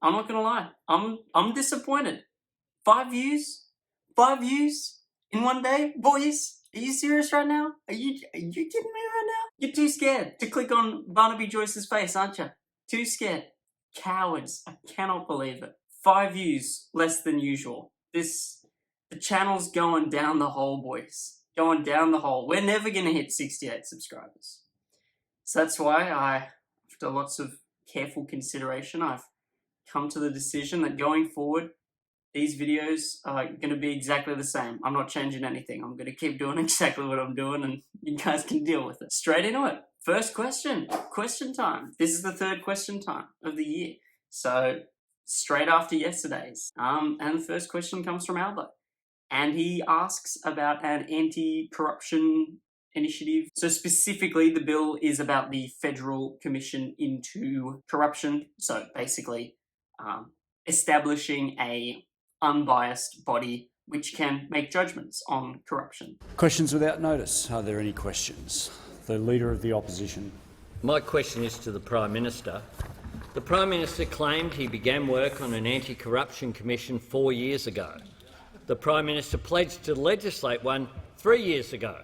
I'm not gonna lie. I'm disappointed. 5 views? 5 views in one day? Boys, are you serious right now? Are you kidding me right now? You're too scared to click on Barnaby Joyce's face, aren't you? Too scared. Cowards. I cannot believe it. 5 views less than usual. The channel's going down the hole, boys. Going down the hole. We're never gonna hit 68 subscribers. So that's why after lots of careful consideration, I've come to the decision that going forward, these videos are going to be exactly the same. I'm not changing anything. I'm going to keep doing exactly what I'm doing and you guys can deal with it. Straight into it. First question. Question time. This is the third question time of the year. So straight after yesterday's. And the first question comes from Albo. And he asks about an anti-corruption initiative. So specifically, the bill is about the Federal Commission into Corruption. So basically, establishing a unbiased body which can make judgments on corruption. Questions without notice. Are there any questions? The Leader of the Opposition. My question is to the Prime Minister. The Prime Minister claimed he began work on an anti-corruption commission 4 years ago. The Prime Minister pledged to legislate one 3 years ago.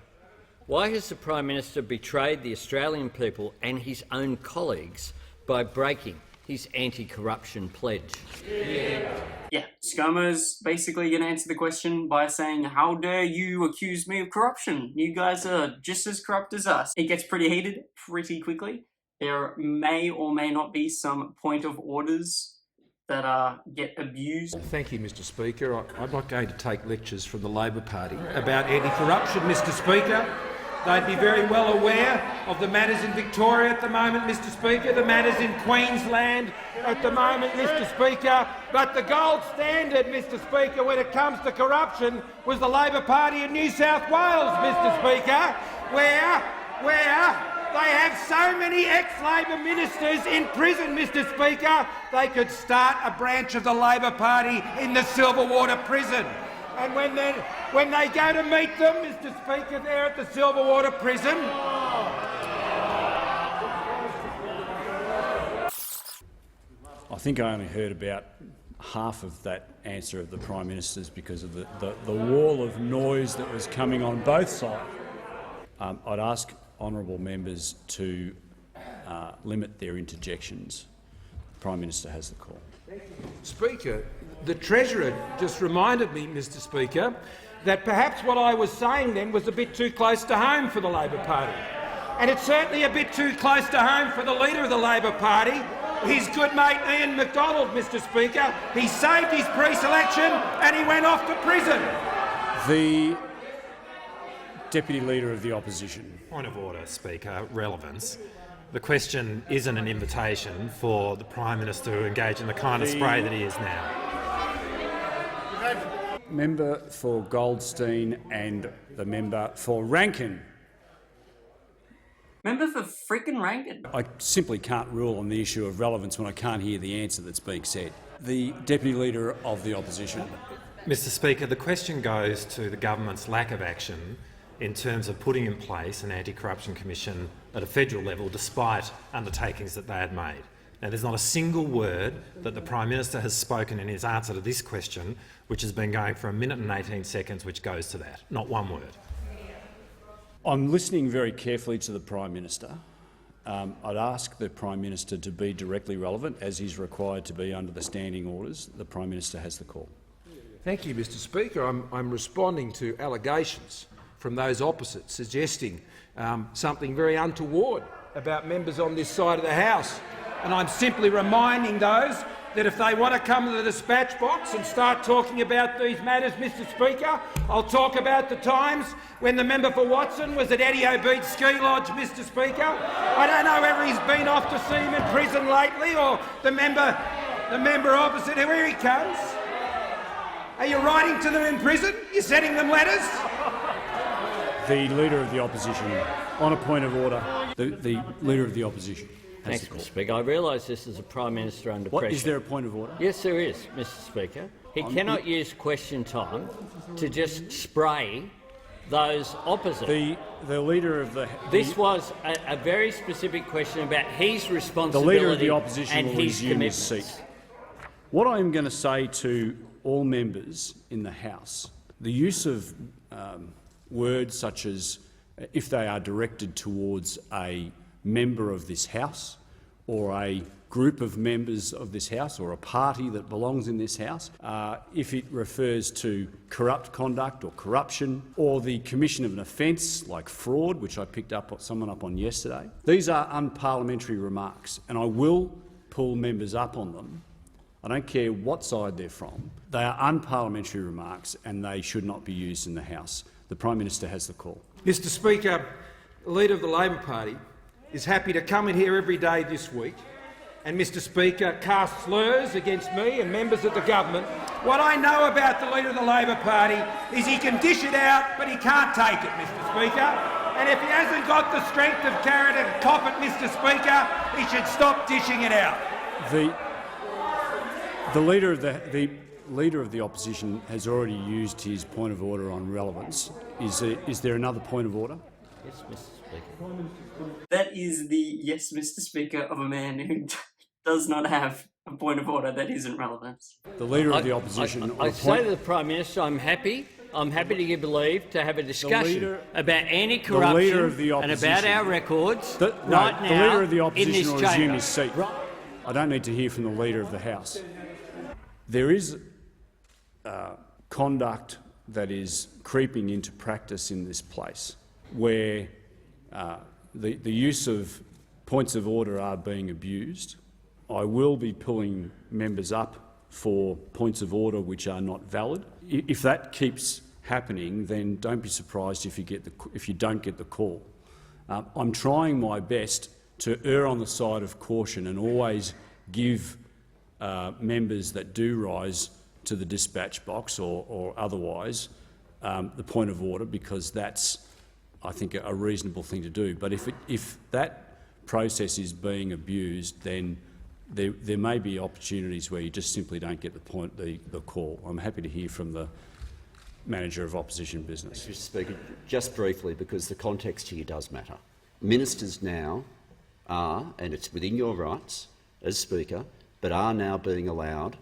Why has the Prime Minister betrayed the Australian people and his own colleagues by breaking his anti-corruption pledge? Yeah, ScoMo's basically going to answer the question by saying, how dare you accuse me of corruption? You guys are just as corrupt as us. It gets pretty heated pretty quickly. There may or may not be some point of orders that get abused. Thank you, Mr Speaker. I'm not going to take lectures from the Labor Party about anti-corruption, Mr Speaker. They'd be very well aware of the matters in Victoria at the moment, Mr Speaker, the matters in Queensland at the moment, Mr Speaker. But the gold standard, Mr Speaker, when it comes to corruption was the Labor Party in New South Wales, Mr Speaker, where they have so many ex-Labor ministers in prison, Mr Speaker, they could start a branch of the Labor Party in the Silverwater prison. And when they go to meet them, Mr Speaker, there at the Silverwater prison, I think I only heard about half of that answer of the Prime Minister's because of the wall of noise that was coming on both sides. I'd ask honourable members to limit their interjections. The Prime Minister has the call. Speaker, the Treasurer just reminded me, Mr Speaker, that perhaps what I was saying then was a bit too close to home for the Labor Party. And it's certainly a bit too close to home for the Leader of the Labor Party, his good mate Ian MacDonald, Mr Speaker. He saved his pre-selection and he went off to prison. The Deputy Leader of the Opposition. Point of order, Speaker. Relevance. The question isn't an invitation for the Prime Minister to engage in the kind of spray that he is now. Member for Goldstein and the member for Rankin. Member for frickin' Rankin. I simply can't rule on the issue of relevance when I can't hear the answer that's being said. The Deputy Leader of the Opposition. Mr Speaker, the question goes to the government's lack of action in terms of putting in place an anti-corruption commission at a federal level despite undertakings that they had made. Now, there's not a single word that the Prime Minister has spoken in his answer to this question which has been going for 1 minute and 18 seconds which goes to that. Not one word. I'm listening very carefully to the Prime Minister. I'd ask the Prime Minister to be directly relevant, as he's required to be under the standing orders. The Prime Minister has the call. Thank you, Mr Speaker. I'm responding to allegations from those opposite suggesting something very untoward about members on this side of the House. And I'm simply reminding those that if they want to come to the dispatch box and start talking about these matters, Mr Speaker, I'll talk about the times when the member for Watson was at Eddie Beach Ski Lodge, Mr Speaker. I don't know whether he's been off to see him in prison lately or the member opposite. Here he comes. Are you writing to them in prison? You're sending them letters? The Leader of the Opposition. On a point of order, the Leader of the Opposition. Thanks, Mr Speaker. I realise this is a Prime Minister under pressure. Is there a point of order? Yes, there is, Mr Speaker. He cannot use question time to just spray those opposite. The Leader of the... This was a very specific question about his responsibility the Leader of the Opposition and will his resume his commitments. seat. What I'm going to say to all members in the House, the use of words such as if they are directed towards a member of this House or a group of members of this House or a party that belongs in this House, if it refers to corrupt conduct or corruption or the commission of an offence like fraud, which I picked someone up on yesterday. These are unparliamentary remarks and I will pull members up on them. I don't care what side they're from. They are unparliamentary remarks and they should not be used in the House. The Prime Minister has the call. Mr Speaker, the Leader of the Labor Party is happy to come in here every day this week and, Mr Speaker, cast slurs against me and members of the government. What I know about the Leader of the Labor Party is he can dish it out, but he can't take it, Mr Speaker. And if he hasn't got the strength of character to cop it, Mr Speaker, he should stop dishing it out. The Leader of the Opposition has already used his point of order on relevance. Is there another point of order? Yes, Mr Speaker. That is the yes, Mr. Speaker, of a man who does not have a point of order that isn't relevant. The Leader of the Opposition... I say to the Prime Minister, I'm happy to give leave to have a discussion about anti-corruption and about our records now the Leader of the in Opposition this will chamber. resume his seat. I don't need to hear from the Leader of the House. There is conduct that is creeping into practice in this place where the use of points of order are being abused. I will be pulling members up for points of order which are not valid. If that keeps happening, then don't be surprised if you don't get the call. I'm trying my best to err on the side of caution and always give members that do rise to the dispatch box or otherwise the point of order, because that's, I think, a reasonable thing to do. But if that process is being abused, then there may be opportunities where you just simply don't get the call. I'm happy to hear from the Manager of Opposition Business. Mr Speaker, just briefly, because the context here does matter. Ministers now are, and it's within your rights as Speaker, but are now being allowed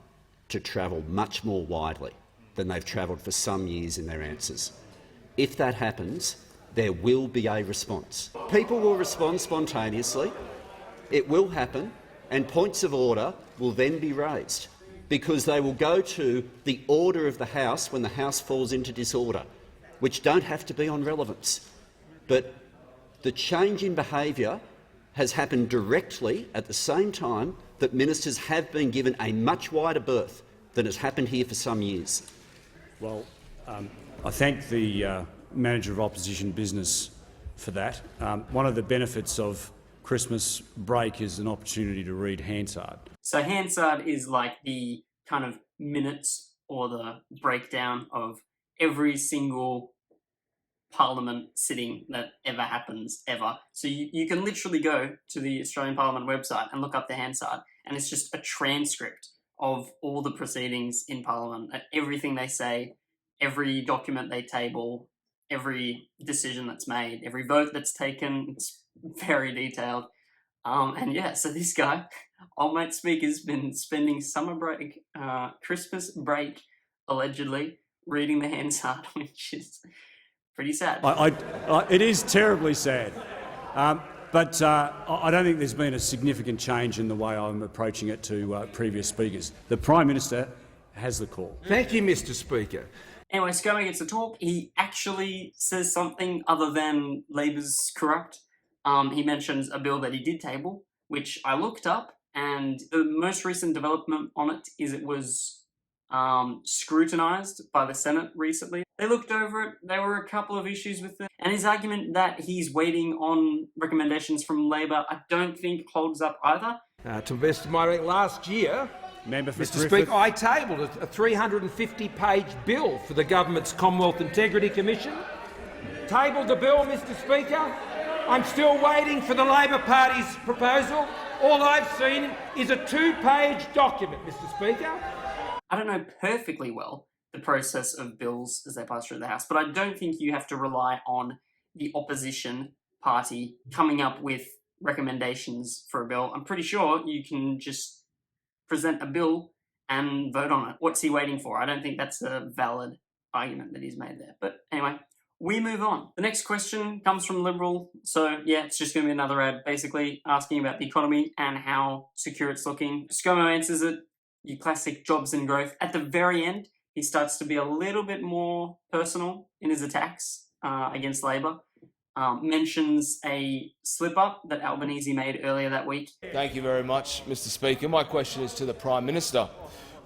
to travel much more widely than they've travelled for some years in their answers. If that happens, there will be a response. People will respond spontaneously. It will happen, and points of order will then be raised, because they will go to the order of the House when the House falls into disorder, which don't have to be on relevance. But the change in behaviour has happened directly at the same time that ministers have been given a much wider berth than has happened here for some years. Well, I thank the Manager of Opposition Business for that. One of the benefits of Christmas break is an opportunity to read Hansard. So Hansard is like the kind of minutes or the breakdown of every single Parliament sitting that ever happens, ever. So you can literally go to the Australian Parliament website and look up the Hansard, and it's just a transcript of all the proceedings in Parliament, everything they say, every document they table, every decision that's made, every vote that's taken. It's very detailed. And yeah, so this guy, Old Mate Speaker's been spending summer break, Christmas break, allegedly, reading the Hansard, which is pretty sad. It is terribly sad. But I don't think there's been a significant change in the way I'm approaching it to previous speakers. The Prime Minister has the call. Thank you, Mr Speaker. Anyway, ScoMo gets to talk. He actually says something other than Labor's corrupt. He mentions a bill that he did table, which I looked up, and the most recent development on it is it was scrutinised by the Senate recently. They looked over it, there were a couple of issues with it, and his argument that he's waiting on recommendations from Labor I don't think holds up either. To the best of my recollection, last year, Member for Mr Griffith. Speaker, I tabled a 350-page bill for the government's Commonwealth Integrity Commission. Tabled the bill, Mr Speaker. I'm still waiting for the Labor Party's proposal. All I've seen is a 2-page document, Mr Speaker. I don't know perfectly well the process of bills as they pass through the House, but I don't think you have to rely on the opposition party coming up with recommendations for a bill. I'm pretty sure you can just present a bill and vote on it. What's he waiting for? I don't think that's a valid argument that he's made there. But anyway, we move on. The next question comes from Liberal. So yeah, it's just going to be another ad basically asking about the economy and how secure it's looking. ScoMo answers it, your classic jobs and growth. At the very end, he starts to be a little bit more personal in his attacks against Labor. Mentions a slip-up that Albanese made earlier that week. Thank you very much, Mr Speaker. My question is to the Prime Minister.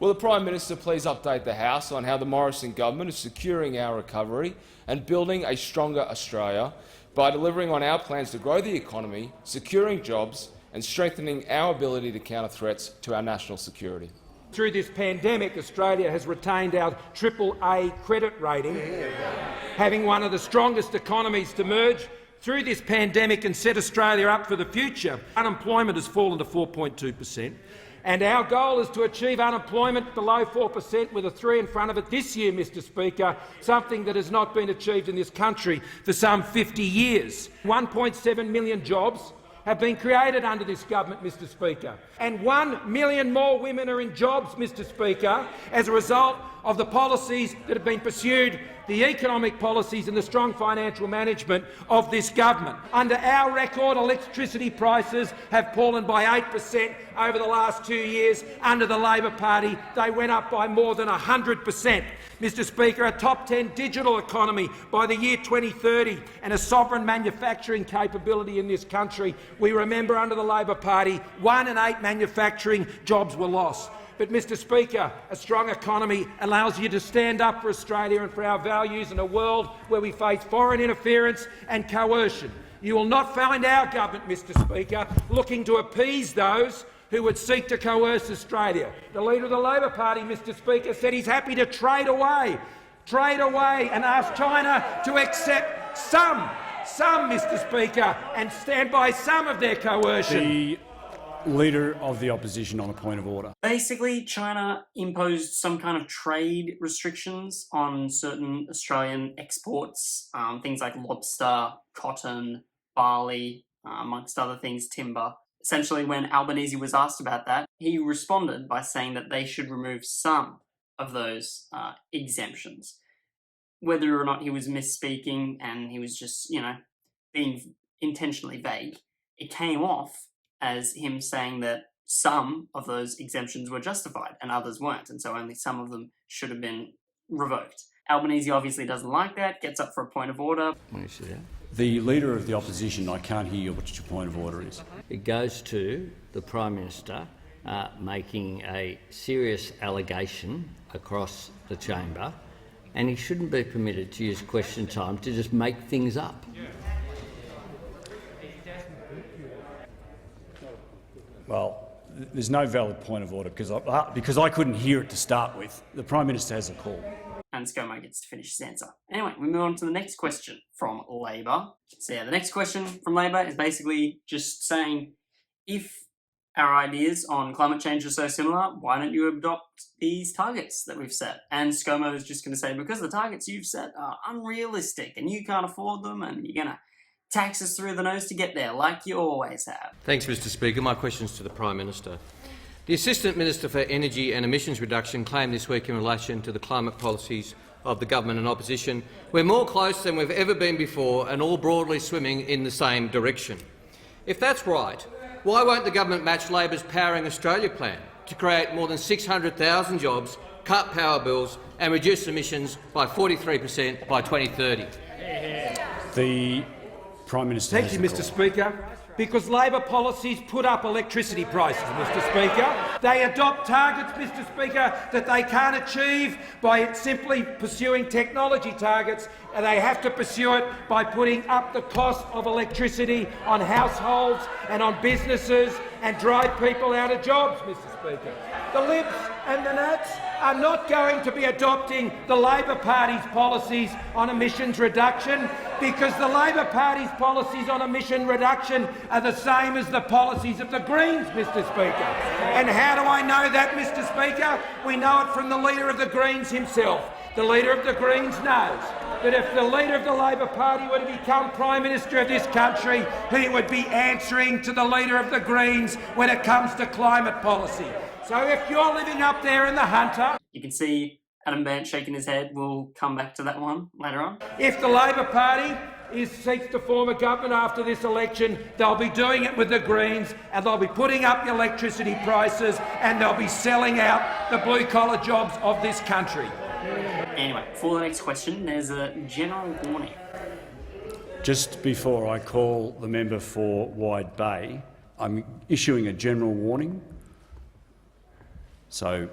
Will the Prime Minister please update the House on how the Morrison government is securing our recovery and building a stronger Australia by delivering on our plans to grow the economy, securing jobs and strengthening our ability to counter threats to our national security? Through this pandemic, Australia has retained our AAA credit rating, having one of the strongest economies to emerge through this pandemic and set Australia up for the future. Unemployment has fallen to 4.2%, and our goal is to achieve unemployment below 4% with a 3 in front of it this year, Mr Speaker, something that has not been achieved in this country for some 50 years. 1.7 million jobs have been created under this government, Mr Speaker, and 1 million more women are in jobs, Mr Speaker, as a result of the policies that have been pursued, the economic policies and the strong financial management of this government. Under our record, electricity prices have fallen by 8% over the last 2 years. Under the Labor Party, they went up by more than 100%. Mr Speaker, a top 10 digital economy by the year 2030 and a sovereign manufacturing capability in this country. We remember under the Labor Party, 1 in 8 manufacturing jobs were lost. But, Mr Speaker, a strong economy allows you to stand up for Australia and for our values in a world where we face foreign interference and coercion. You will not find our government, Mr Speaker, looking to appease those who would seek to coerce Australia. The Leader of the Labor Party, Mr Speaker, said he's happy to trade away and ask China to accept some, Mr Speaker, and stand by some of their coercion. The Leader of the Opposition on a point of order. Basically, China imposed some kind of trade restrictions on certain Australian exports, things like lobster, cotton, barley, amongst other things, timber. Essentially, when Albanese was asked about that, he responded by saying that they should remove some of those exemptions. Whether or not he was misspeaking and he was just, being intentionally vague, it came off as him saying that some of those exemptions were justified and others weren't, and so only some of them should have been revoked. Albanese obviously doesn't like that, gets up for a point of order. The Leader of the Opposition, I can't hear what your point of order is. It goes to the Prime Minister making a serious allegation across the chamber, and he shouldn't be permitted to use question time to just make things up. Well, there's no valid point of order because I couldn't hear it to start with. The Prime Minister has a call. And ScoMo gets to finish his answer. Anyway, we move on to the next question from Labor. So yeah, the next question from Labor is basically just saying, if our ideas on climate change are so similar, why don't you adopt these targets that we've set? And ScoMo is just going to say, because the targets you've set are unrealistic and you can't afford them and you're going to tax us through the nose to get there, like you always have. Thanks, Mr Speaker. My question is to the Prime Minister. The Assistant Minister for Energy and Emissions Reduction claimed this week in relation to the climate policies of the government and opposition, we're more close than we've ever been before and all broadly swimming in the same direction. If that's right, why won't the government match Labor's Powering Australia plan to create more than 600,000 jobs, cut power bills and reduce emissions by 43% by 2030? The Prime Minister. Thank you, Mr Speaker. Because Labor policies put up electricity prices, Mr Speaker. They adopt targets, Mr Speaker, that they can't achieve by simply pursuing technology targets. They have to pursue it by putting up the cost of electricity on households and on businesses and drive people out of jobs, Mr Speaker. The Libs and the Nats are not going to be adopting the Labor Party's policies on emissions reduction, because the Labor Party's policies on emission reduction are the same as the policies of the Greens, Mr Speaker. And how do I know that, Mr Speaker? We know it from the Leader of the Greens himself. The Leader of the Greens knows that if the leader of the Labor Party were to become Prime Minister of this country, he would be answering to the leader of the Greens when it comes to climate policy. So if you're living up there in the Hunter... You can see Adam Bandt shaking his head. We'll come back to that one later on. If the Labor Party seeks to form a government after this election, they'll be doing it with the Greens, and they'll be putting up the electricity prices, and they'll be selling out the blue-collar jobs of this country. Anyway, for the next question, there's a general warning. Just before I call the member for Wide Bay, I'm issuing a general warning. So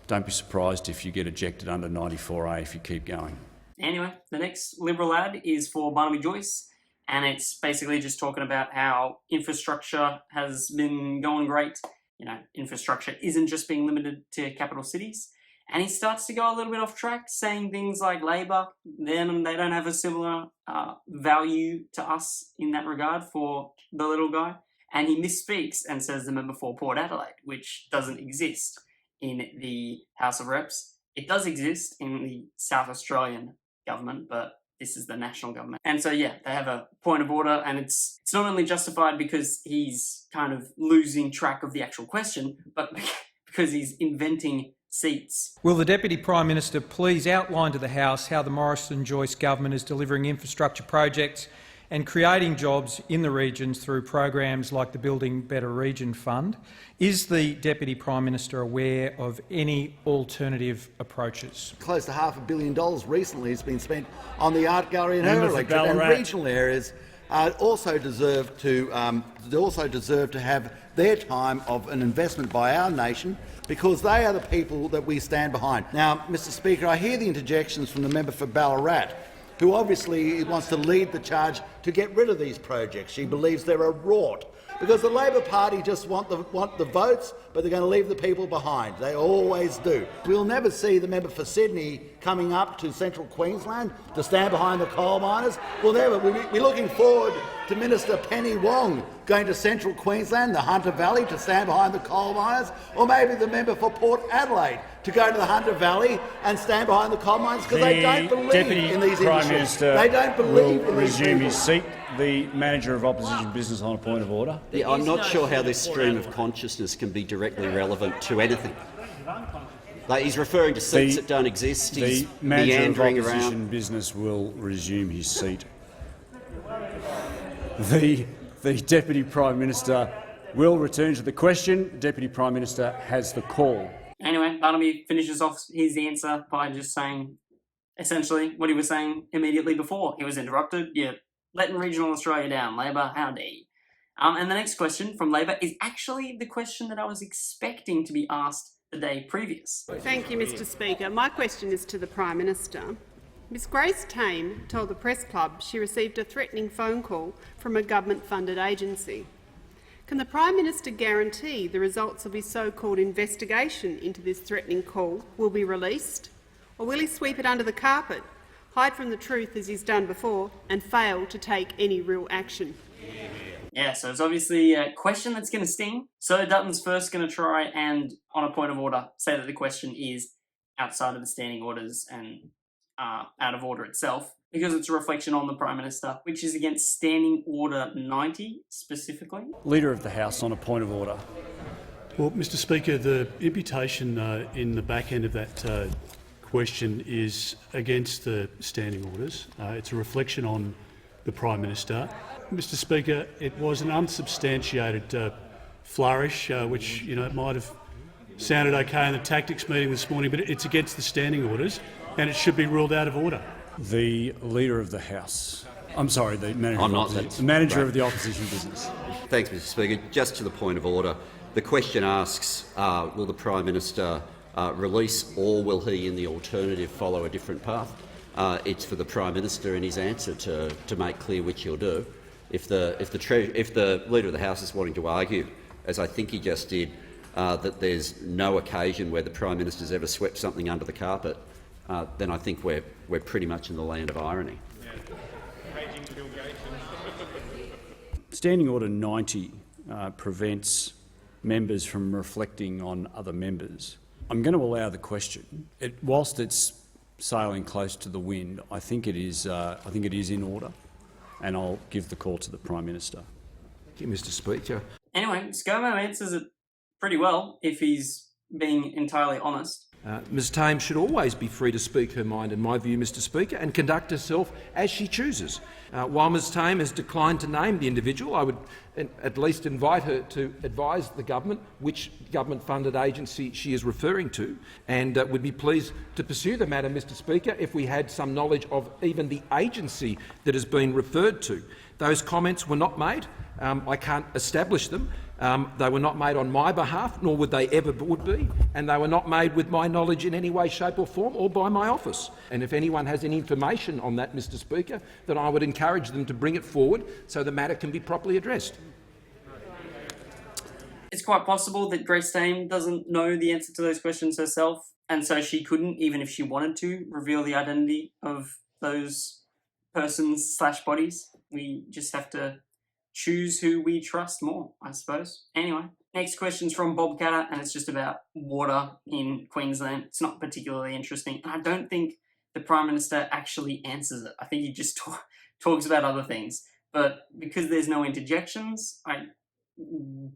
don't be surprised if you get ejected under 94A if you keep going. Anyway, the next Liberal ad is for Barnaby Joyce, and it's basically just talking about how infrastructure has been going great. You know, infrastructure isn't just being limited to capital cities. And he starts to go a little bit off track, saying things like Labor, then they don't have a similar value to us in that regard for the little guy. And he misspeaks and says the member for Port Adelaide, which doesn't exist in the House of Reps. It does exist in the South Australian government, but this is the national government. And so, yeah, they have a point of order, and it's not only justified because he's kind of losing track of the actual question, but because he's inventing seats. Will the Deputy Prime Minister please outline to the House how the Morrison-Joyce government is delivering infrastructure projects and creating jobs in the regions through programs like the Building Better Region Fund? Is the Deputy Prime Minister aware of any alternative approaches? Close to $500 million recently has been spent on the art gallery and her electorate, and regional areas also deserve to have their time of an investment by our nation, because they are the people that we stand behind. Now, Mr Speaker, I hear the interjections from the member for Ballarat, who obviously wants to lead the charge to get rid of these projects. She believes they're a rort, because the Labor Party just want the votes, but they're going to leave the people behind. They always do. We'll never see the member for Sydney coming up to central Queensland to stand behind the coal miners. We'll never. We're looking forward to Minister Penny Wong going to central Queensland, the Hunter Valley, to stand behind the coal miners, or maybe the member for Port Adelaide to go to the Hunter Valley and stand behind the coal miners, because they don't believe in these Prime industries. Minister They don't believe will in these resume people. his seat. The Manager of Opposition Business on a point of order. Yeah, I'm not sure how this stream of consciousness can be directly relevant to anything. Like, he's referring to seats that don't exist. He's the Manager of meandering Opposition around. Business will resume his seat. The Deputy Prime Minister will return to the question. Deputy Prime Minister has the call. Anyway, Barnaby finishes off his answer by just saying essentially what he was saying immediately before he was interrupted. Yeah, letting regional Australia down. Labor, howdy. And the next question from Labor is actually the question that I was expecting to be asked the day previous. Thank you, Mr Speaker. My question is to the Prime Minister. Miss Grace Tame told the Press Club she received a threatening phone call from a government-funded agency. Can the Prime Minister guarantee the results of his so-called investigation into this threatening call will be released? Or will he sweep it under the carpet, hide from the truth as he's done before, and fail to take any real action? Yeah, so it's obviously a question that's going to sting. So Dutton's first going to try and, on a point of order, say that the question is outside of the standing orders and out of order itself, because it's a reflection on the Prime Minister, which is against Standing Order 90 specifically. Leader of the House on a point of order. Well, Mr Speaker, the imputation in the back end of that question is against the standing orders. It's a reflection on the Prime Minister. Mr Speaker, it was an unsubstantiated flourish, which might have sounded okay in the tactics meeting this morning, but it's against the standing orders, and it should be ruled out of order. The Leader of the House. I'm sorry, the Manager, the manager of the Opposition Business. Thanks, Mr Speaker. Just to the point of order, the question asks, will the Prime Minister release, or will he, in the alternative, follow a different path? It's for the Prime Minister in his answer to make clear which he'll do. If the Leader of the House is wanting to argue, as I think he just did, that there's no occasion where the Prime Minister's ever swept something under the carpet, then I think we're pretty much in the land of irony. Standing Order 90 prevents members from reflecting on other members. I'm going to allow the question. Whilst it's sailing close to the wind, I think it is in order, and I'll give the call to the Prime Minister. Thank you, Mr Speaker. Anyway, ScoMo answers it pretty well if he's being entirely honest. Ms Tame should always be free to speak her mind, in my view, Mr Speaker, and conduct herself as she chooses. While Ms Tame has declined to name the individual, I would at least invite her to advise the government which government-funded agency she is referring to, and would be pleased to pursue the matter, Mr Speaker, if we had some knowledge of even the agency that has been referred to. Those comments were not made. I can't establish them. They were not made on my behalf, nor would they ever would be, and they were not made with my knowledge in any way, shape or form, or by my office. And if anyone has any information on that, Mr Speaker, then I would encourage them to bring it forward so the matter can be properly addressed. It's quite possible that Grace Tame doesn't know the answer to those questions herself, and so she couldn't, even if she wanted to, reveal the identity of those persons/bodies. We just have to choose who we trust more, I suppose. Anyway, next question's from Bob Catter, and it's just about water in Queensland. It's not particularly interesting, and I don't think the Prime Minister actually answers it. I think he just talks about other things. But because there's no interjections, I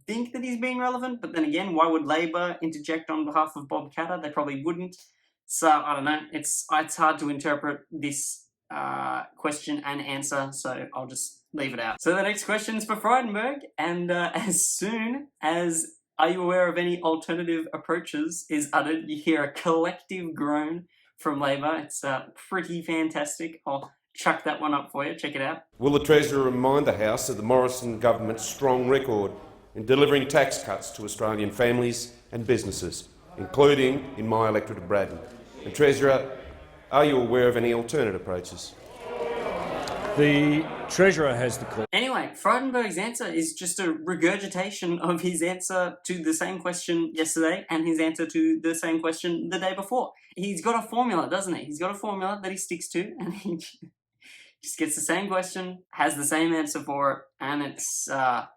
think that he's being relevant, but then again, why would Labor interject on behalf of Bob Catter? They probably wouldn't. So, I don't know. It's hard to interpret this question and answer, so I'll just leave it out. So the next question's for Frydenberg, and as soon as "Are you aware of any alternative approaches?" is uttered, you hear a collective groan from Labor. It's pretty fantastic. I'll chuck that one up for you. Check it out. Will the Treasurer remind the House of the Morrison government's strong record in delivering tax cuts to Australian families and businesses, including in my electorate of Braddon? And Treasurer, are you aware of any alternate approaches? The Treasurer has the call. Anyway, Frydenberg's answer is just a regurgitation of his answer to the same question yesterday and his answer to the same question the day before. He's got a formula, doesn't he? He's got a formula that he sticks to, and he just gets the same question, has the same answer for it, and it's, I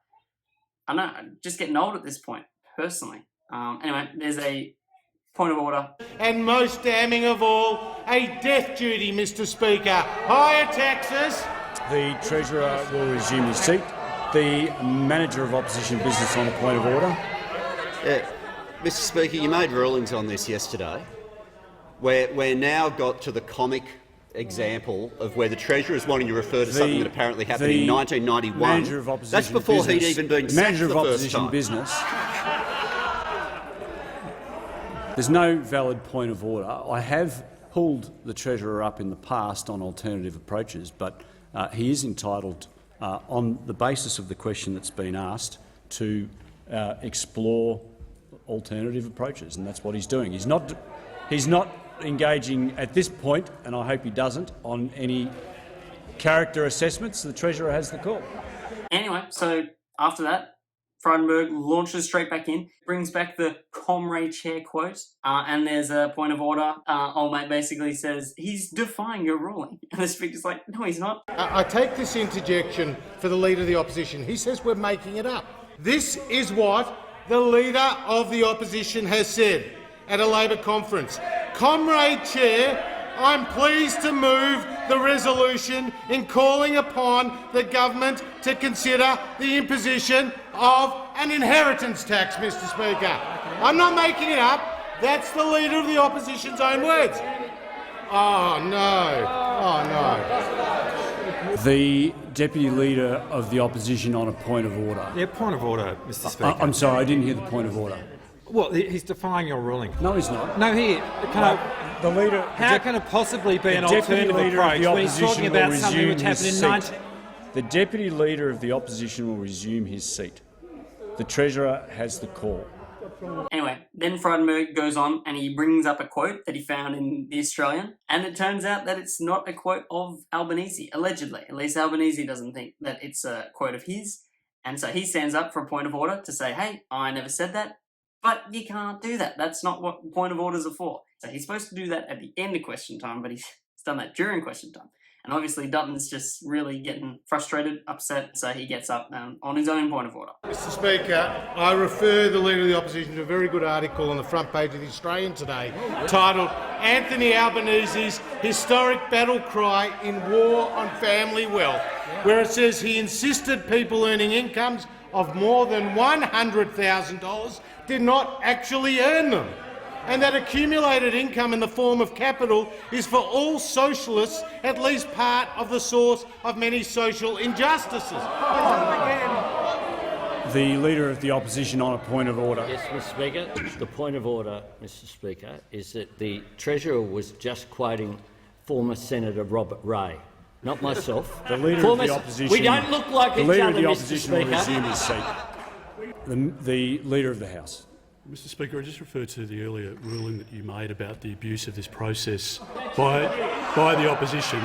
don't know, just getting old at this point, personally. Anyway, there's a point of order. And most damning of all, a death duty, Mr Speaker. Higher taxes. The Treasurer will resume his seat. The Manager of Opposition Business on a point of order. Mr Speaker, you made rulings on this yesterday. We're now got to the comic example of where the Treasurer is wanting to refer to something that apparently happened in 1991. Manager of Opposition That's before business, he'd even been sacked Manager the of first Opposition time. Business. There's no valid point of order. I have pulled the Treasurer up in the past on alternative approaches, but he is entitled, on the basis of the question that's been asked, to explore alternative approaches, and that's what he's doing. He's not engaging at this point, and I hope he doesn't, on any character assessments. The Treasurer has the call. Anyway, so after that, Frydenberg launches straight back in, brings back the Comrade Chair quote, and there's a point of order. Old mate basically says, he's defying your ruling. And the Speaker's like, no, he's not. I take this interjection for the Leader of the Opposition. He says we're making it up. This is what the Leader of the Opposition has said at a Labor conference. Comrade Chair, I'm pleased to move the resolution in calling upon the government to consider the imposition of an inheritance tax, Mr Speaker. I'm not making it up. That's the Leader of the Opposition's own words. Oh, no. Oh, no. The Deputy Leader of the Opposition on a point of order. Yeah, point of order, Mr Speaker. I'm sorry, I didn't hear the point of order. Well, he's defying your ruling. No, he's not. No, The leader. How can it possibly be an Deputy alternative Leader of approach the when he's talking Opposition about will something which resume his happened in seat. The Deputy Leader of the Opposition will resume his seat. The Treasurer has the call. Anyway, then Frydenberg goes on and he brings up a quote that he found in The Australian, and it turns out that it's not a quote of Albanese, allegedly. At least Albanese doesn't think that it's a quote of his, and so he stands up for a point of order to say, hey, I never said that, but you can't do that. That's not what point of orders are for. So he's supposed to do that at the end of question time, but he's done that during question time. And obviously Dutton's just really getting frustrated, upset, so he gets up on his own point of order. Mr Speaker, I refer the Leader of the Opposition to a very good article on the front page of The Australian today titled Anthony Albanese's Historic Battle Cry in War on Family Wealth, where it says he insisted people earning incomes of more than $100,000 did not actually earn them, and that accumulated income in the form of capital is for all socialists at least part of the source of many social injustices. The Leader of the Opposition on a point of order. Yes, Mr Speaker. The point of order, Mr Speaker, is that the Treasurer was just quoting former Senator Robert Ray, not myself. The Leader of the Opposition. We don't look like each other, Mr Speaker. The Leader of the Opposition will resume his seat. The Leader of the House. Mr Speaker, I just refer to the earlier ruling that you made about the abuse of this process by the opposition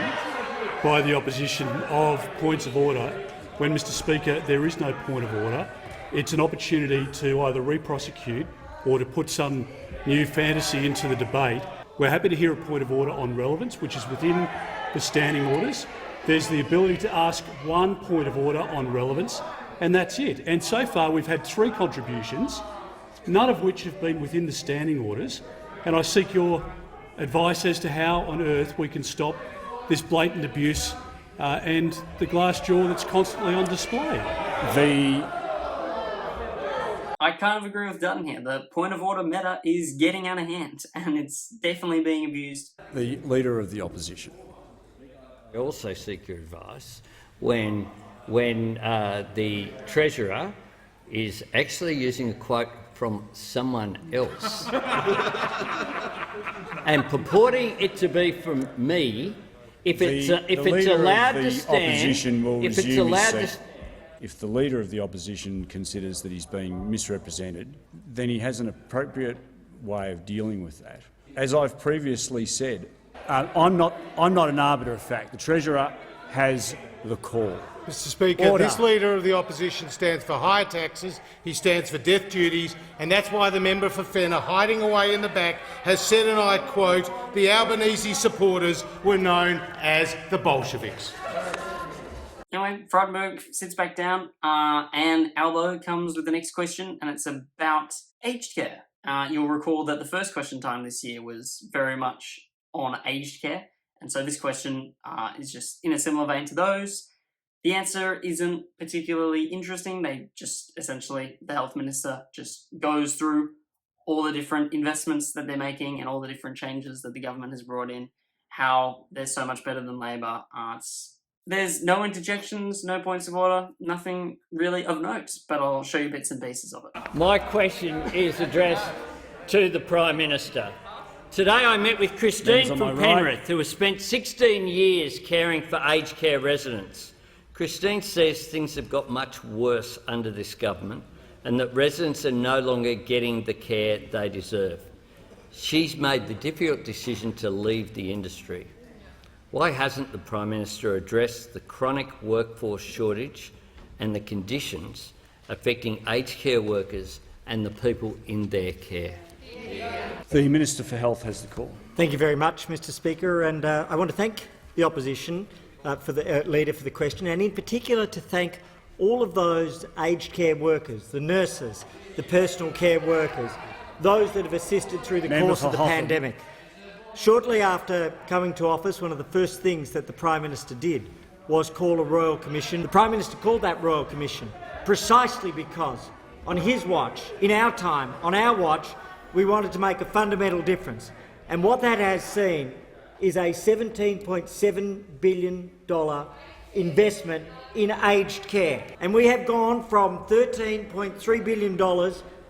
of points of order. When, Mr Speaker, there is no point of order, it's an opportunity to either re-prosecute or to put some new fantasy into the debate. We're happy to hear a point of order on relevance, which is within the standing orders. There's the ability to ask one point of order on relevance, and that's it. And so far we've had 3 contributions, none of which have been within the standing orders, and I seek your advice as to how on earth we can stop this blatant abuse and the glass jaw that's constantly on display. I kind of agree with Dutton here. The point of order meta is getting out of hand, and it's definitely being abused. The Leader of the Opposition. I also seek your advice when the Treasurer is actually using a quote from someone else and purporting it to be from me. If it's allowed to stand, if the Leader of the Opposition considers that he's being misrepresented, then he has an appropriate way of dealing with that. As I've previously said, I'm not an arbiter of fact. The Treasurer has the call. Mr Speaker, this Leader of the Opposition stands for higher taxes, he stands for death duties, and that's why the member for Fenner, hiding away in the back, has said, and I quote, the Albanese supporters were known as the Bolsheviks. Anyway, Frydenberg sits back down, and Albo comes with the next question, and it's about aged care. You'll recall that the first question time this year was very much on aged care, and so this question is just in a similar vein to those. The answer isn't particularly interesting. They just essentially, the Health Minister just goes through all the different investments that they're making and all the different changes that the government has brought in, how they're so much better than Labor. There's no interjections, no points of order, nothing really of note, but I'll show you bits and pieces of it. My question is addressed to the Prime Minister. Today I met with Christine from Penrith, who has spent 16 years caring for aged care residents. Christine says things have got much worse under this government and that residents are no longer getting the care they deserve. She's made the difficult decision to leave the industry. Why hasn't the Prime Minister addressed the chronic workforce shortage and the conditions affecting aged care workers and the people in their care? The Minister for Health has the call. Thank you very much, Mr Speaker, and I want to thank the opposition for the Leader for the question, and in particular to thank all of those aged care workers, the nurses, the personal care workers, those that have assisted through the course of the pandemic. Shortly after coming to office, one of the first things that the Prime Minister did was call a Royal Commission. The Prime Minister called that Royal Commission precisely because on his watch, in our time, on our watch, we wanted to make a fundamental difference. And what that has seen is a $17.7 billion investment in aged care. And we have gone from $13.3 billion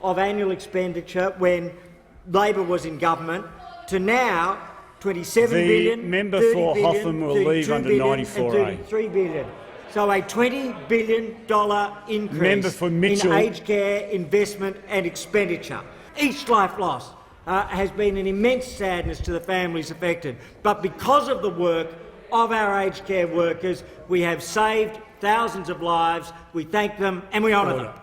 of annual expenditure when Labor was in government to now $27 billion, The member for Hotham will leave under 94A. $33 billion. So a $20 billion increase in aged care investment and expenditure. Each life lost has been an immense sadness to the families affected. But because of the work of our aged care workers, we have saved thousands of lives. We thank them and we honour them.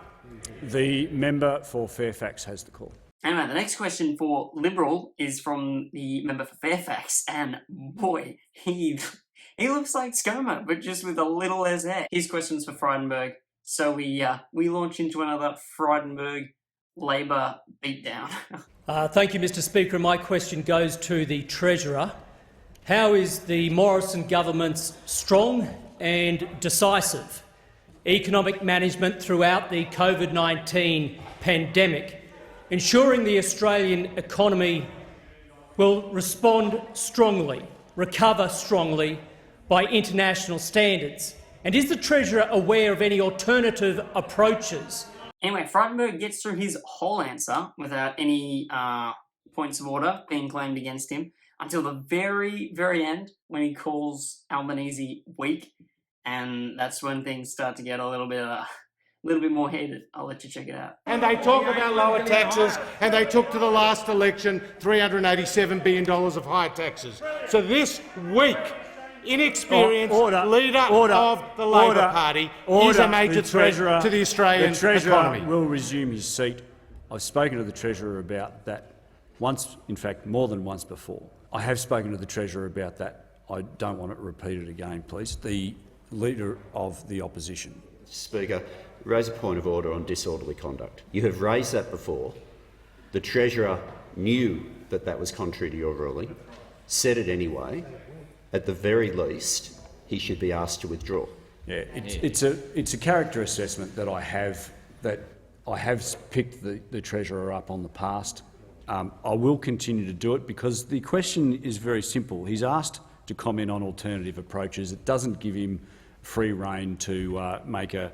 The member for Fairfax has the call. Anyway, the next question for Liberal is from the member for Fairfax, and boy, he He looks like ScoMo, but just with a little less hair. Here's questions for Frydenberg. So we launch into another Frydenberg Labor beatdown. Thank you, Mr Speaker. My question goes to the Treasurer. How is the Morrison government's strong and decisive economic management throughout the COVID-19 pandemic ensuring the Australian economy will respond strongly, recover strongly by international standards? And is the Treasurer aware of any alternative approaches? Anyway, Frydenberg gets through his whole answer without any points of order being claimed against him until the very, very end when he calls Albanese weak, and that's when things start to get a little bit more heated. I'll let you check it out. And they talk about lower taxes, and they took to the last election $387 billion of higher taxes. So this weak, inexperienced leader of the Labor Party is a major threat to the Australian economy. Will resume his seat. I've spoken to the Treasurer about that once, in fact, more than once before. I have spoken to the Treasurer about that. I don't want it repeated again, please. The Leader of the Opposition. Speaker, raise a point of order on disorderly conduct. You have raised that before. The Treasurer knew that that was contrary to your ruling, said it anyway. At the very least, he should be asked to withdraw. Yeah, it's a character assessment that I have picked the Treasurer up on the past. I will continue to do it because the question is very simple. He's asked to comment on alternative approaches. It doesn't give him free rein to make a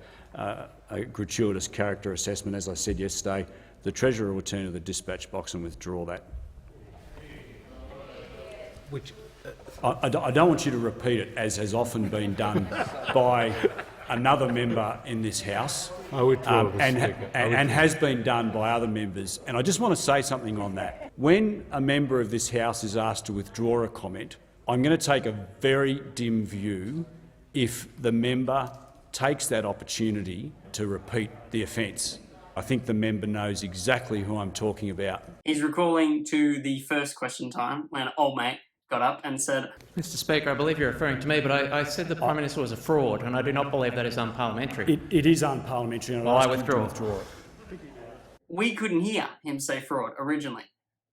gratuitous character assessment. As I said yesterday, the Treasurer will turn to the dispatch box and withdraw that. I don't want you to repeat it, as has often been done by another member in this House, and has been done by other members. And I just want to say something on that. When a member of this House is asked to withdraw a comment, I'm going to take a very dim view if the member takes that opportunity to repeat the offence. I think the member knows exactly who I'm talking about. He's recalling to the first question time when old mate got up and said, Mr Speaker, I believe you're referring to me, but I said the Prime Minister was a fraud, and I do not believe that is unparliamentary. It is unparliamentary, and I withdraw it. We couldn't hear him say fraud originally,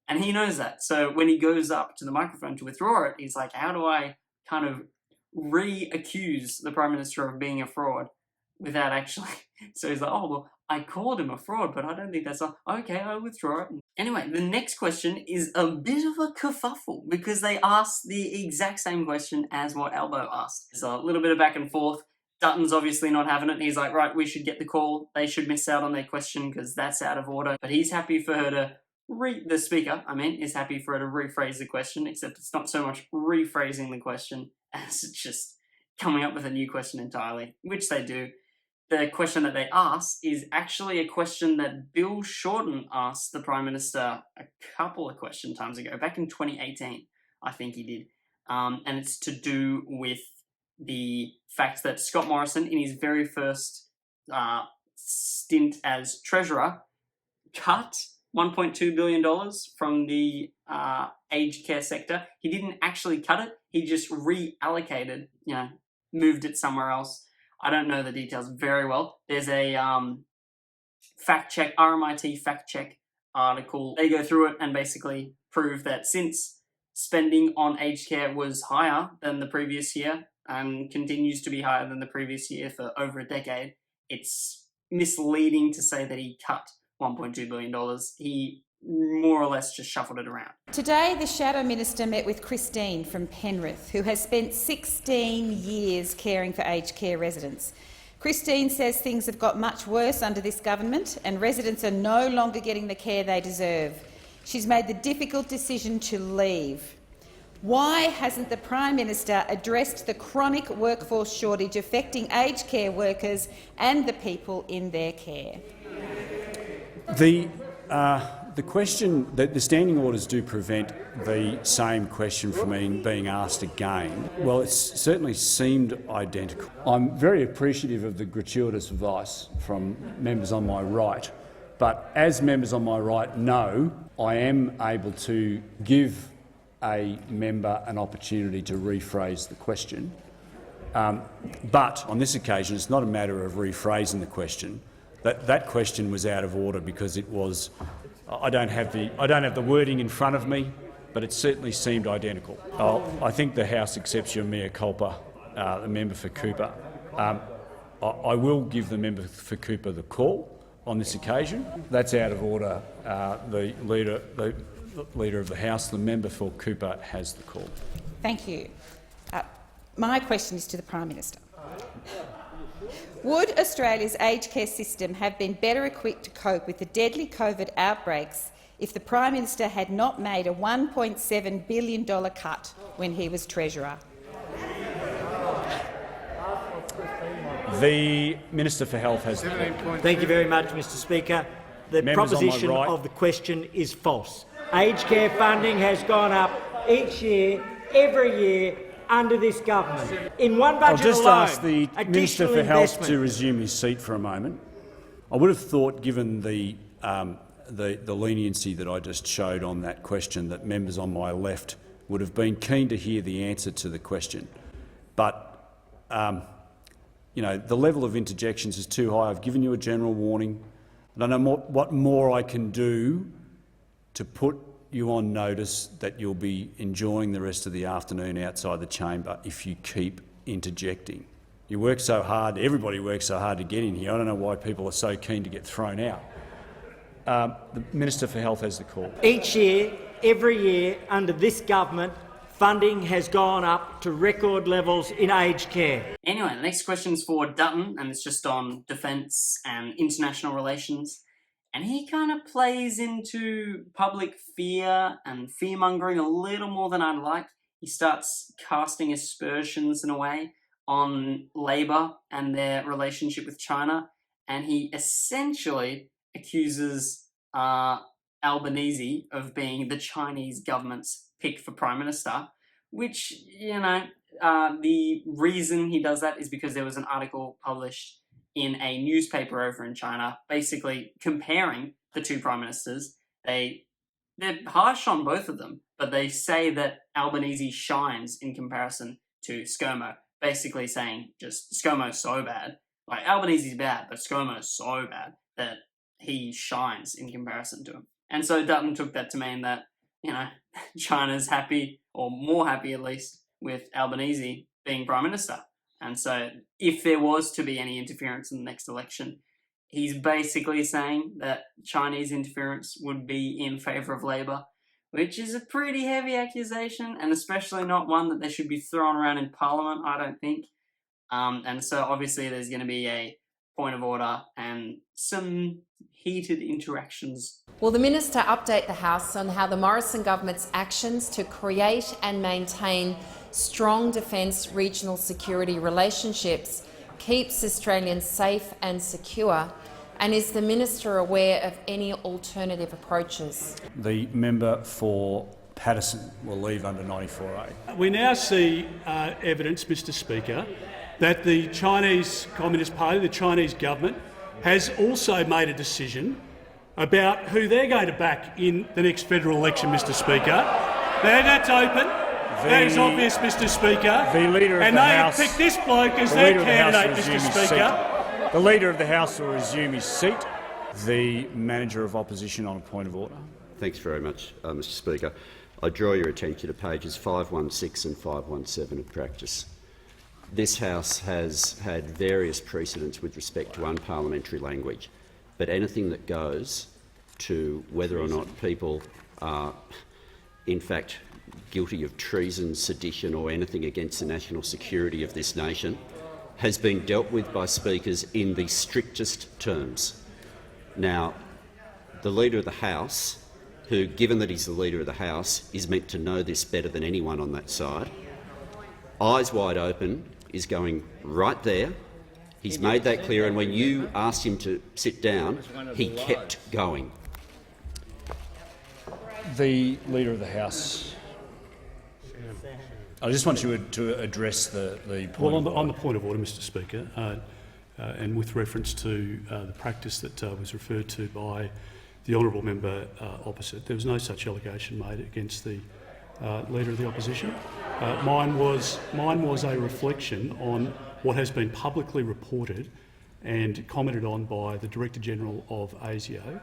and he knows that. So when he goes up to the microphone to withdraw it, he's like, how do I kind of re-accuse the Prime Minister of being a fraud without actually... So he's like, oh, well, I called him a fraud, but I don't think that's... Okay, I'll withdraw it. Anyway, the next question is a bit of a kerfuffle because they asked the exact same question as what Albo asked. So a little bit of back and forth. Dutton's obviously not having it, and he's like, right, we should get the call. They should miss out on their question because that's out of order. But he's happy for her to... The Speaker, is happy for her to rephrase the question, except it's not so much rephrasing the question as it's just coming up with a new question entirely, which they do. The question that they ask is actually a question that Bill Shorten asked the Prime Minister a couple of question times ago, back in 2018, I think he did. And it's to do with the fact that Scott Morrison, in his very first stint as Treasurer, cut $1.2 billion from the aged care sector. He didn't actually cut it. He just reallocated, moved it somewhere else. I don't know the details very well. There's a RMIT fact check article. They go through it and basically prove that since spending on aged care was higher than the previous year and continues to be higher than the previous year for over a decade, it's misleading to say that he cut $1.2 billion. He more or less just shuffled it around. Today, the Shadow Minister met with Christine from Penrith, who has spent 16 years caring for aged care residents. Christine says things have got much worse under this government and residents are no longer getting the care they deserve. She's made the difficult decision to leave. Why hasn't the Prime Minister addressed the chronic workforce shortage affecting aged care workers and the people in their care? The question that the standing orders do prevent the same question from being asked again. Well, it's certainly seemed identical. I'm very appreciative of the gratuitous advice from members on my right, but as members on my right know, I am able to give a member an opportunity to rephrase the question. But on this occasion, it's not a matter of rephrasing the question. That question was out of order because it was. I don't have the wording in front of me, but it certainly seemed identical. I think the House accepts your mea culpa, the member for Cooper. I will give the member for Cooper the call on this occasion. That's out of order. The Leader of the House, the member for Cooper, has the call. Thank you. My question is to the Prime Minister. Would Australia's aged care system have been better equipped to cope with the deadly COVID outbreaks if the Prime Minister had not made a $1.7 billion cut when he was Treasurer? The Minister for Health has the call. Thank you very much, Mr Speaker. The proposition of the question is false. Aged care funding has gone up each year, every year, under this government. In one budget I'll just alone, ask the Minister for Health to resume his seat for a moment. I would have thought, given the leniency that I just showed on that question, that members on my left would have been keen to hear the answer to the question. But you know, the level of interjections is too high. I've given you a general warning. I don't know what more I can do to put you on notice that you'll be enjoying the rest of the afternoon outside the chamber if you keep interjecting. You work so hard, everybody works so hard to get in here. I don't know why people are so keen to get thrown out. The Minister for Health has the call. Each year, every year, under this government, funding has gone up to record levels in aged care. Anyway, the next question is for Dutton, and it's just on defence and international relations. And he kind of plays into public fear and fear-mongering a little more than I'd like. He starts casting aspersions, in a way, on Labor and their relationship with China, and he essentially accuses Albanese of being the Chinese government's pick for Prime Minister, which, you know, the reason he does that is because there was an article published in a newspaper over in China, basically comparing the two prime ministers. They're harsh on both of them, but they say that Albanese shines in comparison to ScoMo, basically saying just ScoMo's so bad. Like, Albanese's bad, but ScoMo's so bad that he shines in comparison to him. And so Dutton took that to mean that, you know, China's happy, or more happy at least, with Albanese being Prime Minister. And so if there was to be any interference in the next election, he's basically saying that Chinese interference would be in favour of Labor, which is a pretty heavy accusation, and especially not one that they should be throwing around in Parliament, I don't think. And so obviously there's going to be a point of order and some heated interactions. Will the Minister update the House on how the Morrison government's actions to create and maintain strong defence regional security relationships keeps Australians safe and secure, and is the Minister aware of any alternative approaches? The member for Patterson will leave under 94A. We now see evidence, Mr Speaker, that the Chinese Communist Party, the Chinese government, has also made a decision about who they're going to back in the next federal election, Mr Speaker. Now, that's open. That is obvious, Mr Speaker. The Leader of and the they House, have picked this bloke as their candidate, Mr Speaker. The Leader of the House will resume his seat. The Manager of Opposition on a point of order. Thanks very much, Mr Speaker. I draw your attention to pages 516 and 517 of practice. This House has had various precedents with respect to unparliamentary language, but anything that goes to whether or not people are in fact guilty of treason, sedition or anything against the national security of this nation has been dealt with by speakers in the strictest terms. Now, the Leader of the House, who, given that he's the Leader of the House, is meant to know this better than anyone on that side, eyes wide open, is going right there. He's made that clear, and when you asked him to sit down, he kept going. The Leader of the House. I just want you to address the point Well, of order. on the point of order, Mr Speaker, and with reference to the practice that was referred to by the honourable member opposite, there was no such allegation made against the Leader of the Opposition. Mine was a reflection on what has been publicly reported and commented on by the Director-General of ASIO.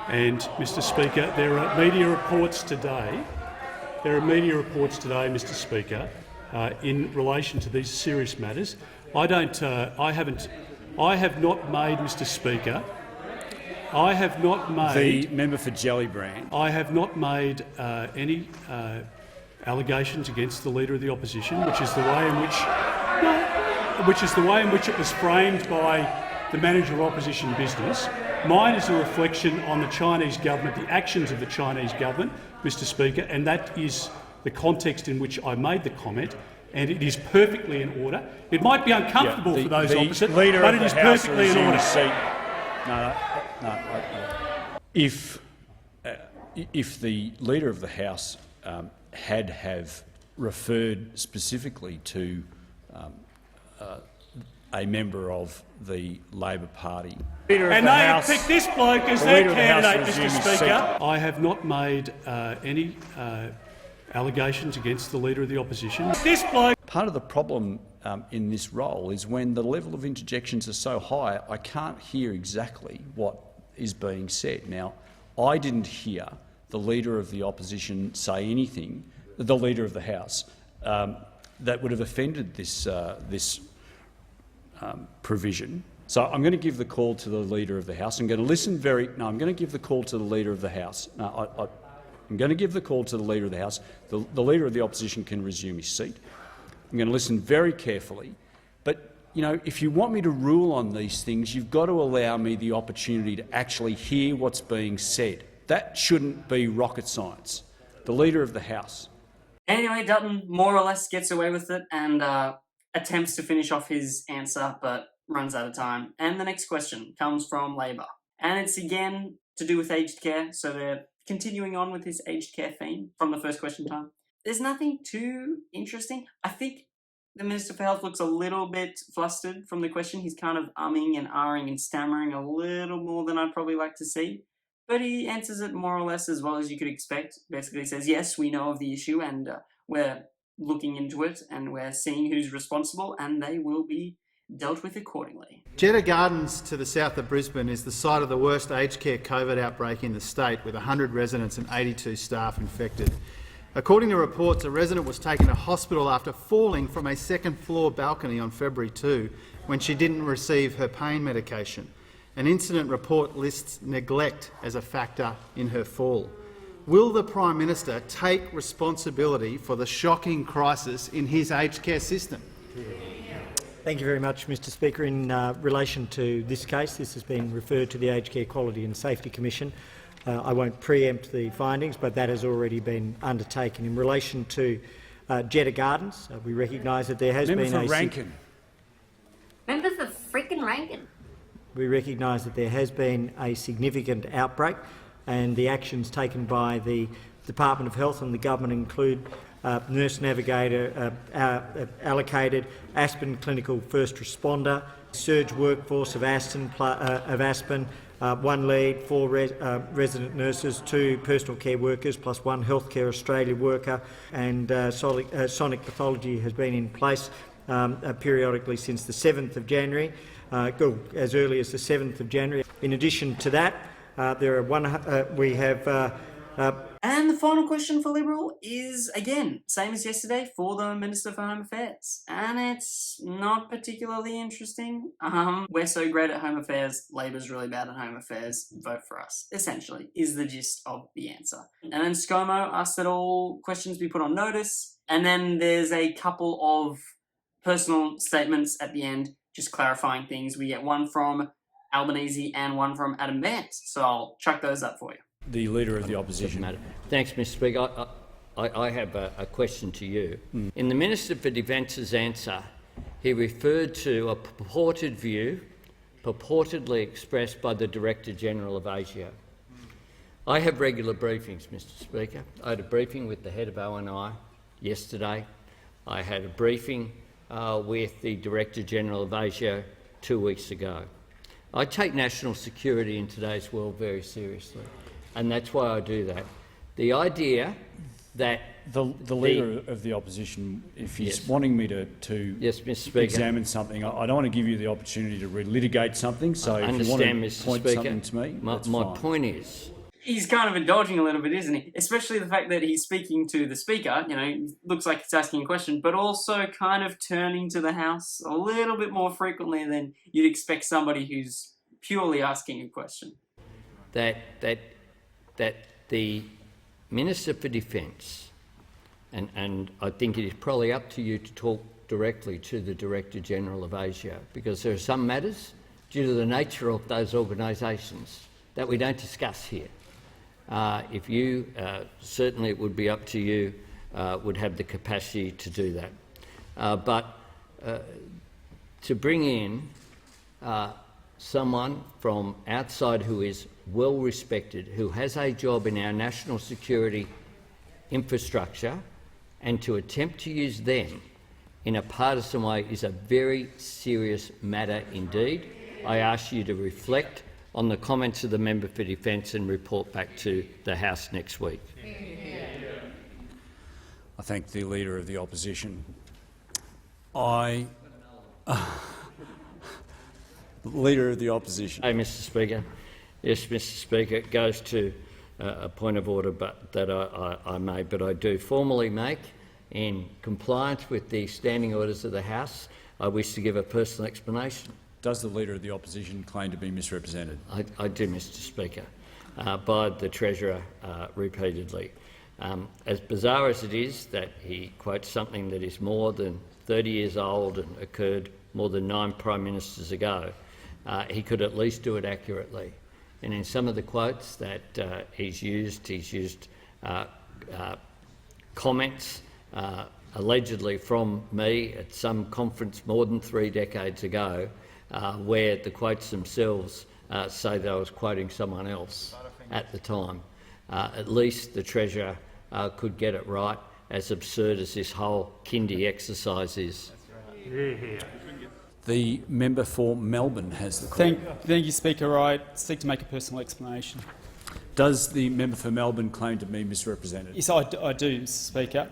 And, Mr Speaker, there are media reports today, Mr Speaker, in relation to these serious matters. I have not made, Mr Speaker, the member for Gellibrand. I have not made any allegations against the Leader of the Opposition, which is the way in which it was framed by the Manager of Opposition Business. Mine is a reflection on the Chinese government, the actions of the Chinese government, Mr Speaker, and that is the context in which I made the comment, and it is perfectly in order. It might be uncomfortable for those opposite, but it is perfectly in order. If the Leader of the House had referred specifically to a member of the Labor Party, and they have picked this bloke as their candidate, Mr Speaker. I have not made any allegations against the Leader of the Opposition. This bloke. Part of the problem in this role is when the level of interjections are so high, I can't hear exactly what is being said. Now, I didn't hear the Leader of the Opposition say anything, the Leader of the House, that would have offended this provision. So I'm going to give the call to the Leader of the House. I'm going to listen very. No, I'm going to give the call to the Leader of the House. No, I'm going to give the call to the Leader of the House. The Leader of the Opposition can resume his seat. I'm going to listen very carefully. But, you know, if you want me to rule on these things, you've got to allow me the opportunity to actually hear what's being said. That shouldn't be rocket science. The Leader of the House. Anyway, Dutton more or less gets away with it and attempts to finish off his answer, but runs out of time. And the next question comes from Labor. And it's again to do with aged care, so they're continuing on with this aged care theme from the first question time. There's nothing too interesting. I think the Minister for Health looks a little bit flustered from the question. He's kind of umming and ahhing and stammering a little more than I'd probably like to see. But he answers it more or less as well as you could expect. Basically says, yes, we know of the issue and we're looking into it and we're seeing who's responsible and they will be dealt with accordingly. Jeddah Gardens to the south of Brisbane is the site of the worst aged care COVID outbreak in the state, with 100 residents and 82 staff infected. According to reports, a resident was taken to hospital after falling from a second-floor balcony on February 2 when she didn't receive her pain medication. An incident report lists neglect as a factor in her fall. Will the Prime Minister take responsibility for the shocking crisis in his aged care system? Thank you very much, Mr Speaker. In relation to this case, this has been referred to the Aged Care Quality and Safety Commission. I won't preempt the findings, but that has already been undertaken. In relation to Jeddah Gardens, we recognise that there has been a— Member for freaking Rankin. We recognise that there has been a significant outbreak, and the actions taken by the Department of Health and the government include nurse navigator allocated, Aspen clinical first responder, surge workforce of Aspen, 1 lead, 4 resident nurses, 2 personal care workers plus 1 Healthcare Australia worker, and sonic pathology has been in place periodically since the 7th of January, as early as the 7th of January. In addition to that, we have and the final question for Liberal is, again, same as yesterday, for the Minister for Home Affairs. And it's not particularly interesting. We're so great at Home Affairs, Labor's really bad at Home Affairs, vote for us, essentially, is the gist of the answer. And then ScoMo asks that all questions be put on notice. And then there's a couple of personal statements at the end, just clarifying things. We get one from Albanese and one from Adam Vance. So I'll chuck those up for you. The Leader of the Opposition. Thanks, Mr Speaker. I have a question to you. In the Minister for Defence's answer, he referred to a purported view, purportedly expressed by the Director-General of ASIO. I have regular briefings, Mr Speaker. I had a briefing with the head of ONI yesterday. I had a briefing with the Director-General of ASIO 2 weeks ago. I take national security in today's world very seriously, and that's why I do that. The idea that the Leader of the Opposition, if he's wanting me to yes, Mr. Speaker, examine something, I don't want to give you the opportunity to relitigate something. So if you want to Mr. point Speaker, something to me, my point is, he's kind of indulging a little bit, isn't he? Especially the fact that he's speaking to the Speaker, you know, looks like he's asking a question, but also kind of turning to the House a little bit more frequently than you'd expect somebody who's purely asking a question. that the Minister for Defence, and I think it is probably up to you to talk directly to the Director-General of ASIO, because there are some matters, due to the nature of those organisations, that we don't discuss here. If you, certainly it would be up to you, would have the capacity to do that. But to bring in someone from outside who is well respected, who has a job in our national security infrastructure, and to attempt to use them in a partisan way is a very serious matter indeed. I ask you to reflect on the comments of the Member for Defence and report back to the House next week. I thank the Leader of the Opposition. Leader of the Opposition. Hey, Mr. Speaker. Yes, Mr. Speaker. It goes to a point of order that I made, but I do formally make, in compliance with the standing orders of the House, I wish to give a personal explanation. Does the Leader of the Opposition claim to be misrepresented? I do, Mr. Speaker, by the Treasurer repeatedly. As bizarre as it is that he quotes something that is more than 30 years old and occurred more than 9 Prime Ministers ago, he could at least do it accurately. And in some of the quotes that he's used comments allegedly from me at some conference more than 3 decades ago, where the quotes themselves say that I was quoting someone else at the time. At least the Treasurer could get it right, as absurd as this whole kindy exercise is. The member for Melbourne has the call. Thank you, Speaker. I seek to make a personal explanation. Does the member for Melbourne claim to be misrepresented? Yes, I do, Mr. Speaker.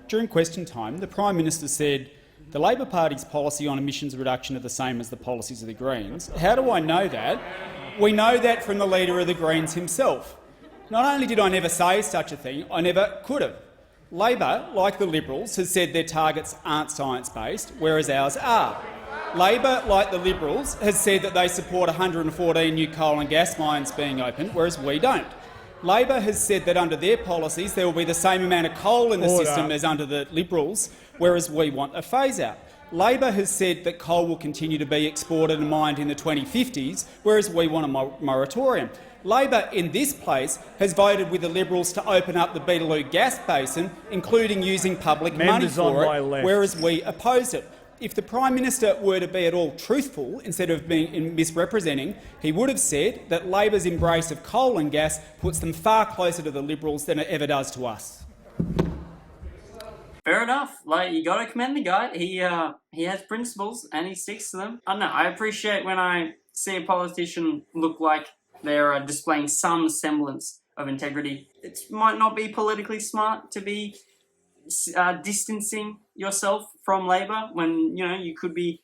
During question time, the Prime Minister said the Labor Party's policy on emissions reduction are the same as the policies of the Greens. How do I know that? We know that from the Leader of the Greens himself. Not only did I never say such a thing, I never could have. Labor, like the Liberals, has said their targets aren't science-based, whereas ours are. Labor, like the Liberals, has said that they support 114 new coal and gas mines being opened, whereas we don't. Labor has said that under their policies there will be the same amount of coal in the system as under the Liberals, whereas we want a phase-out. Labor has said that coal will continue to be exported and mined in the 2050s, whereas we want a moratorium. Labor in this place has voted with the Liberals to open up the Beetaloo gas basin, including using public money for it, whereas we opposed it. If the Prime Minister were to be at all truthful, instead of being misrepresenting, he would have said that Labor's embrace of coal and gas puts them far closer to the Liberals than it ever does to us. Fair enough. Like, you got to commend the guy. He has principles and he sticks to them. I don't know. I appreciate when I see a politician look like they're displaying some semblance of integrity. It might not be politically smart to be distancing yourself from Labor when, you know, you could be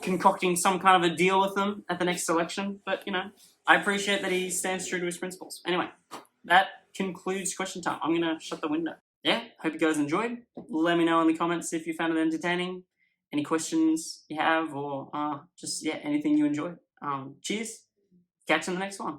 concocting some kind of a deal with them at the next election. But, you know, I appreciate that he stands true to his principles. Anyway, that concludes question time. I'm going to shut the window. Yeah, hope you guys enjoyed. Let me know in the comments if you found it entertaining, any questions you have, or just, yeah, anything you enjoyed. Cheers. Catch you in the next one.